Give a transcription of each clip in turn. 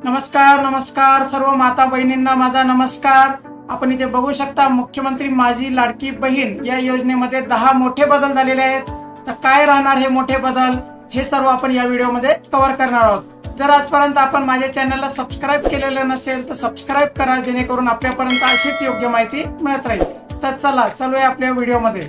नमस्कार सर्व माता बहिणींना माझा नमस्कार। आपण इथे बघू शकता मुख्यमंत्री माझी लाडकी बहीण या योजनेमध्ये 10 मोठे बदल झालेले आहेत। तर काय राहणार हे मोठे बदल हे सर्व आपण या व्हिडिओमध्ये कव्हर करणार आहोत। जर आजपर्यंत आपण माझ्या चॅनलला सबस्क्राइब केलेलं नसेल तर सबस्क्राइब करा, जेणेकरून आपल्यापर्यंत अशीच योग्य माहिती मिळत राहील। तर चला चालूया आपल्या व्हिडिओमध्ये।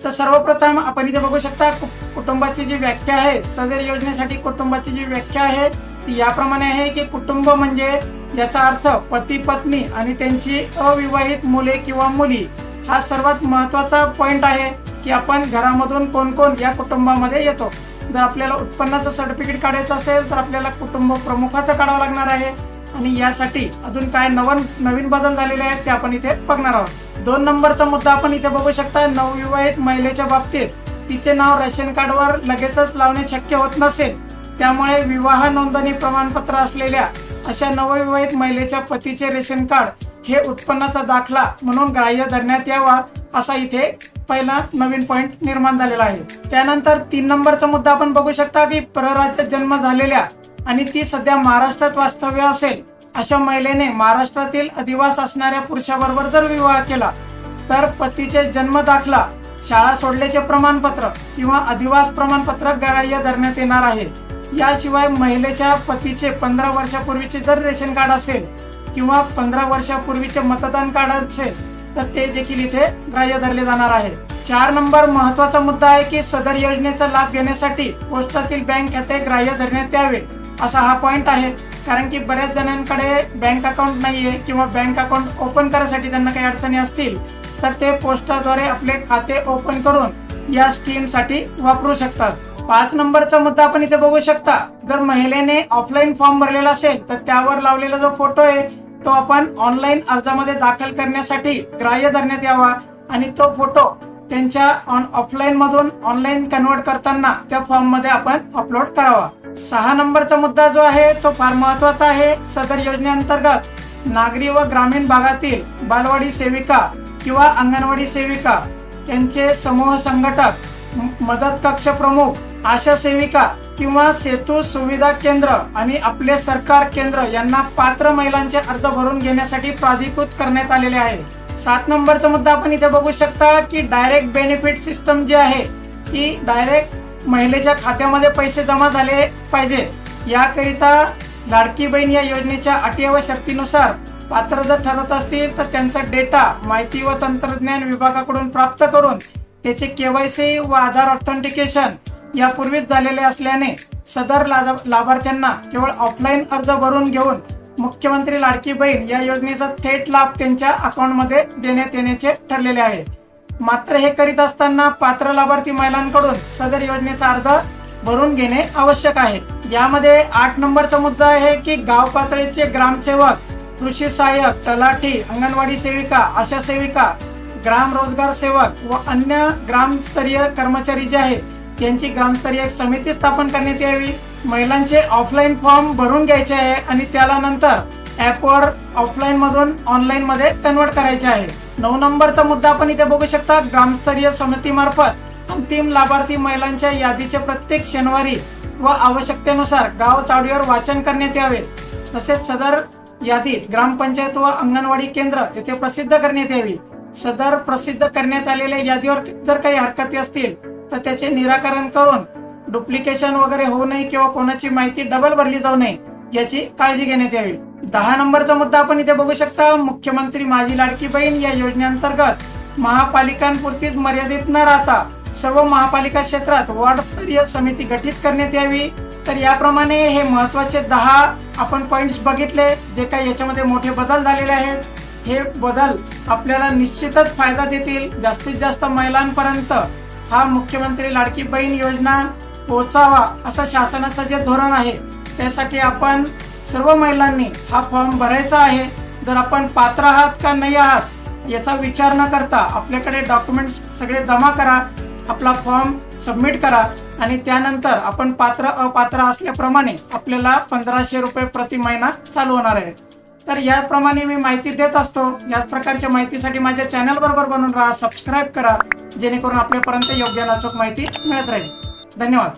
तर सर्वप्रथम आपण इथे बघू शकता कुटुंबाची जी व्याख्या आहे, सदर योजनेसाठी कुटुंबाची जी व्याख्या आहे ती याप्रमाणे आहे की कुटुंब म्हणजे याचा अर्थ पती पत्नी आणि त्यांची अविवाहित मुले किंवा मुली। हा सर्वात महत्त्वाचा पॉइंट आहे की आपण घरामधून कोण कोण या कुटुंबामध्ये येतो। जर आपल्याला उत्पन्नाचं सर्टिफिकेट काढायचं असेल तर आपल्याला कुटुंब प्रमुखाचं काढावं लागणार आहे आणि यासाठी अजून काय नवीन बदल झालेले आहेत ते आपण इथे बघणार आहोत। 2 नंबरचा मुद्दा आपण इथे बघू शकता, नवविवाहित महिलेच्या बाबतीत तिचे नाव रेशन कार्डवर लगेचच लावणे शक्य होत नसेल, त्यामुळे विवाह नोंदणी प्रमाणपत्र असलेल्या अशा नवविवाहित महिलेच्या पतीचे रेशन कार्ड हे उत्पन्नाचा दाखला म्हणून ग्राह्य धरण्यात यावा, असा इथे पहिला नवीन पॉइंट निर्माण झालेला आहे। त्यानंतर 3 नंबरचा मुद्दा आपण बघू शकता की परराज्यात जन्म झालेल्या आणि ती सध्या महाराष्ट्रात वास्तव्य असेल अशा महिलेने महाराष्ट्रातील अधिवास असणाऱ्या पुरुषाबरोबर जर विवाह केला तर पतीचे जन्म दाखला, शाळा सोडल्याचे प्रमाणपत्र किंवा अधिवास प्रमाणपत्र ग्राह्य धरण्यात येणार आहे। याशिवाय महिलेच्या पतीचे 15 वर्षापूर्वीचे जर रेशन कार्ड असेल किंवा 15 वर्षापूर्वीचे मतदान कार्ड असेल तर ते देखील इथे ग्राह्य धरले जाणार आहे। 4 नंबर महत्त्वाचा मुद्दा आहे की सदर योजनेचा लाभ घेण्यासाठी पोस्टातील बँक खाते ग्राह्य धरण्यात यावे, असा हा पॉइंट आहे। कारण की बऱ्याच जणांकडे बँक अकाउंट नाहीये किंवा बँक अकाउंट ओपन करायसाठी त्यांना काही अडचणी असतील तर ते पोस्टाद्वारे आपले खाते ओपन करून या स्कीम साठी वापरू शकतात। 5 नंबरचा मुद्दा आपण इथे बघू शकता, जर महिलेने ऑफलाईन फॉर्म भरलेला असेल तर त्यावर लावलेला जो फोटो आहे तो आपण ऑनलाईन अर्जामध्ये दाखल करण्यासाठी ग्राह्य धरण्यात यावा आणि तो फोटो त्यांच्या ऑफलाईन मधून ऑनलाईन कन्वर्ट करताना त्या फॉर्म मध्ये आपण अपलोड करावा। 6 नंबरचा मुद्दा जो आहे तो फार महत्त्वाचा आहे। सदर योजनेअंतर्गत नागरी व ग्रामीण भागातील बालवाडी सेविका किंवा अंगणवाडी सेविका, त्यांचे समूह संघटक, मदत कक्ष प्रमुख, आशा सेविका किंवा सेतू सुविधा केंद्र आणि आपले सरकार केंद्र यांना पात्र महिलांचे अर्ज भरून घेण्यासाठी प्राधिकृत करण्यात आलेले आहे। 7 नंबरचा मुद्दा आपण इथे बघू शकता की डायरेक्ट बेनिफिट सिस्टम जी आहे ती डायरेक्ट महिलेच्या खात्यामध्ये पैसे जमा झाले पाहिजे। याकरिता लाडकी बहीण या योजनेच्या अटी व शर्तीनुसार पात्र जर ठरत असतील तर त्यांचा डेटा माहिती व तंत्रज्ञान विभागाकडून प्राप्त करून त्याचे केवायसी व आधार ऑथेंटिकेशन यापूर्वीच झालेले असल्याने सदर लाभार्थ्यांना केवळ ऑफलाईन अर्ज भरून घेऊन मुख्यमंत्री लाडकी बहीण या योजनेचा थेट लाभ त्यांच्या अकाउंटमध्ये देण्यात येण्याचे ठरलेले आहे। मात्र हे करीत असताना पात्र लाभार्थी महिलांकडून सदर योजनेचा अर्ज भरून घेणे आवश्यक आहे। यामध्ये 8 नंबरचा मुद्दा आहे की गाव पातळीचे ग्रामसेवक, कृषी सहाय्यक, तलाठी, अंगणवाडी सेविका, आशा सेविका, ग्राम रोजगार सेवक व अन्य ग्रामस्तरीय कर्मचारी जे आहे यांची ग्रामस्तरीय समिती स्थापन करण्यात यावी। महिलांचे ऑफलाईन फॉर्म भरून घ्यायचे आहे आणि त्याला नंतर ऍपवर ऑफलाईन मधून ऑनलाईन मध्ये कन्वर्ट करायचे आहे। 9 नंबरचा मुद्दा आपण इथे बघू शकता, ग्रामस्तरीय समितीमार्फत अंतिम लाभार्थी महिलांच्या यादीचे प्रत्येक शनिवारी व आवश्यकतेनुसार गाव चावडीवर वाचन करण्यात यावे। तसेच सदर यादी ग्रामपंचायत व अंगणवाडी केंद्र येथे प्रसिद्ध करण्यात यावी। सदर प्रसिद्ध करण्यात आलेल्या यादीवर जर काही हरकती असतील तर त्याचे निराकरण करून डुप्लिकेशन वगैरे होऊ नये किंवा कोणाची माहिती डबल भरली जाऊ नये याची काळजी घेण्यात यावी। 10 नंबरचा मुद्दा आपण इथे बघू शकता, मुख्यमंत्री माझी लाडकी बहीण या योजनेअंतर्गत महापालिकांपुरतीच मर्यादित न राहता सर्व महापालिका क्षेत्रात वार्डस्तरीय समिती गठीत करण्यात यावी। तर याप्रमाणे हे महत्त्वाचे 10 आपण पॉइंट्स बघितले, जे काही याच्यामध्ये मोठे बदल झालेले आहेत। हे बदल आपल्याला निश्चितच फायदा देतील। जास्तीत जास्त महिलांपर्यंत हा मुख्यमंत्री लाडकी बहीण योजना पोहोचावा असं शासनाचं जे धोरण आहे त्यासाठी आपण सर्व महिलांनी हा फॉर्म भरायचा आहे। जर आपण पात्र आहात का नाही आहात याचा विचार न करता आपल्याकडे डॉक्युमेंट्स सगळे जमा करा, आपला फॉर्म सबमिट करा आणि त्यानंतर आपण पात्र अपात्र असल्याप्रमाणे आपल्याला 1500 रुपये प्रति महिना चालू होणार आहे। तर याप्रमाणे मी माहिती देत असतो। याच प्रकारच्या माहितीसाठी माझ्या चॅनल बरोबर बनून राहा, सबस्क्राईब करा, जेणेकरून आपल्यापर्यंत योग्य आणि अचूक माहिती मिळत राहील। धन्यवाद।